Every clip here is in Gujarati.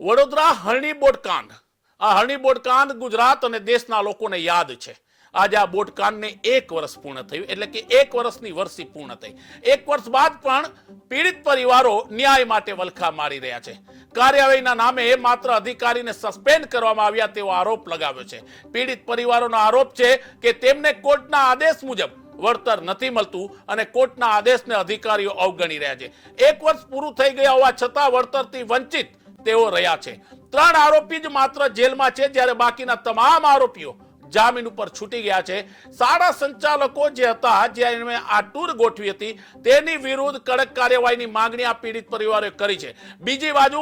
વડોદરા હરણી બોટકાંડ. આ હરણી બોટકાંડ ગુજરાત અને દેશના લોકોને યાદ છે. આજે આ બોટકાંડને 1 વર્ષ પૂર્ણ થયું, એટલે કે 1 વર્ષની વર્ષી પૂર્ણ થઈ. 1 વર્ષ બાદ પણ પીડિત પરિવારો ન્યાય માટે વલખા મારી રહ્યા છે. કાર્યવાહીના નામે માત્ર અધિકારીને સસ્પેન્ડ કરવામાં આવ્યા તેવો આરોપ લગાવ્યો છે. પીડિત પરિવારોનો આરોપ છે કે તેમને કોર્ટના આદેશ મુજબ વળતર નથી મળતું અને કોર્ટના આદેશને અધિકારીઓ અવગણી રહ્યા છે. 1 વર્ષ પૂરું થઈ ગયા હોવા છતાં વળતરથી વંચિત તેઓ રહ્યા છે. 3 આરોપી જ માત્ર જેલમાં છે, જ્યારે બાકીના તમામ આરોપીઓ જામીન ઉપર છૂટી ગયા છે. શાળા સંચાલકો જે હતા, જેણે આ ટૂર ગોઠવી હતી, તેની વિરુદ્ધ કડક કાર્યવાહીની માંગણી આ પીડિત પરિવારોએ કરી છે. બીજી બાજુ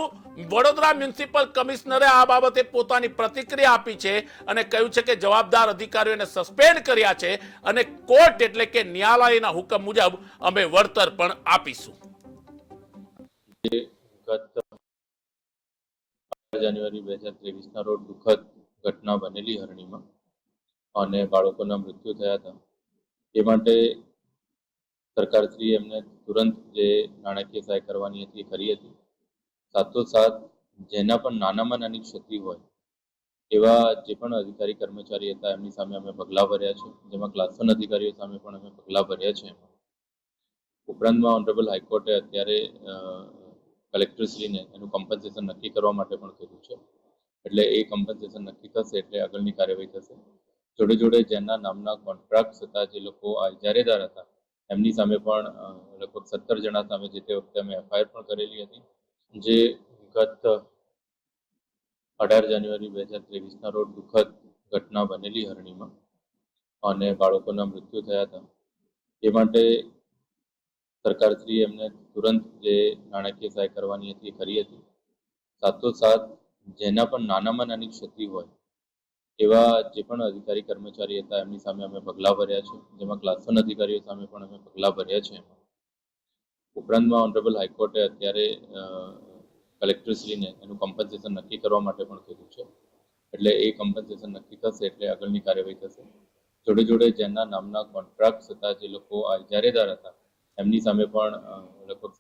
વડોદરા મ્યુનિસિપલ કમિશનરે આ બાબતે પોતાની પ્રતિક્રિયા આપી છે અને કહ્યું છે કે જવાબદાર અધિકારીઓને સસ્પેન્ડ કર્યા છે અને કોર્ટ એટલે કે ન્યાયાલયના હુકમ મુજબ અમે વળતર પણ આપીશું. જાન્યુઆરી 2023 રોજ દુઃખદ ઘટના બનેલી હરણીમાં અને બાળકોના મૃત્યુ થયા હતા. એ માટે સરકારશ્રીએ એમને તુરંત જે નાણાકીય સહાય કરવાની હતી એ કરી હતી. સાથોસાથ જેના પણ નાનામાં નાની ક્ષતિ હોય એવા જે પણ અધિકારી કર્મચારી હતા એમની સામે અમે પગલાં ભર્યા છે, જેમાં ક્લાસ 1 અધિકારીઓ સામે પણ અમે પગલાં ભર્યા છે. ઉપરાંતમાં ઓનરેબલ હાઈકોર્ટે અત્યારે કલેક્ટરશ્રીને એનું કમ્પન્સેશન નક્કી કરવા માટે પણ કીધું છે. એટલે એ કમ્પન્સેશન નક્કી થશે એટલે આગળની કાર્યવાહી થશે. જોડે જોડે જેના નામના કોન્ટ્રાક્ટ હતા, જે લોકો ઇજારેદાર હતા, એમની સામે પણ લગભગ 17 જણા સામે જે તે વખતે અમે એફઆઈઆર પણ કરેલી હતી. જે ગત 18 જાન્યુઆરી 2023 રોજ દુઃખદ ઘટના બનેલી હરણીમાં અને બાળકોના મૃત્યુ થયા હતા. એ માટે સરકારશ્રીએ એમને તુરંત જે નાણાકીય સહાય કરવાની હતી એ કરી હતી. સાથોસાથ જેના પણ નાનામાં નાની ક્ષતિ હોય એવા જે પણ અધિકારી કર્મચારી હતા એમની સામે અમે પગલાં ભર્યા છે, જેમાં ક્લાસ 1 અધિકારીઓ સામે પણ અમે પગલાં ભર્યા છે. ઉપરાંતમાં ઓનરેબલ હાઈકોર્ટે અત્યારે કલેક્ટરશ્રીને એનું કમ્પન્સેશન નક્કી કરવા માટે પણ કીધું છે. એટલે એ કમ્પન્સેશન નક્કી થશે એટલે આગળની કાર્યવાહી થશે. જોડે જોડે જેના નામના કોન્ટ્રાક્ટ હતા, જે લોકો ઇજારેદાર હતા, એમની સામે પણ લગભગ